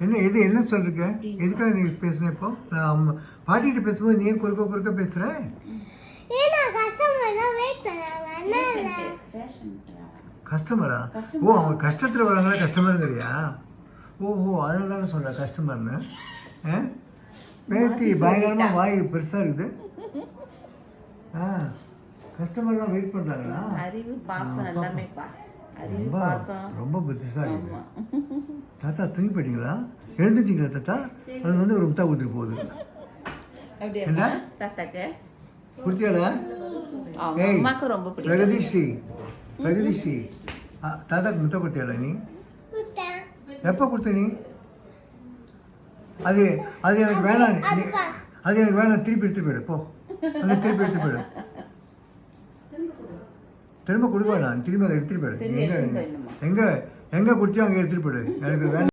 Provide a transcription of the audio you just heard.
என்ன சொல்லிருக்க? எதுக்காக நீ பேசுன? இப்போ நான் பாட்டிகிட்ட பேசும்போது நீ ஏன் குறுக்க பேசுற? கஸ்டமரா? ஓ, அவங்க கஷ்டத்தில் வராங்களா கஸ்டமருங்கிறியா? ஓஹோ, அதனால தானே சொல்ற கஸ்டமர்னு. பேத்தி பயங்கரமாக வாய் பெருசாக இருக்குது. கஸ்டமர்லாம் வெயிட் பண்ணுறாங்களா? அறிவு பாசம் எல்லாமே ரொம்ப புத்திசாலி. தாத்தா தூங்கி போயிட்டீங்களா? எழுந்துட்டீங்களா தாத்தா? அது வந்து ஒரு முத்தா கொடுத்துட்டு போகுது. என்ன குடுத்தியாடா? ஏய் பிரகதீஸ்ரீ தாத்தாக்கு முத்த கொடுத்தியாடா நீ? எப்போ கொடுத்த நீ? அது எனக்கு வேணாம். அது எனக்கு வேணாம். திருப்பி எடுத்து போயிடு போ. அந்த திருப்பி எடுத்து போயிடு. திரும்ப கொடுக்க வேணாம். திரும்ப அதை எடுத்துட்டு போயிடு. எங்கே கொடுத்தியோ அங்கே எடுத்துட்டு போயிடு. எனக்கு வேணாம்.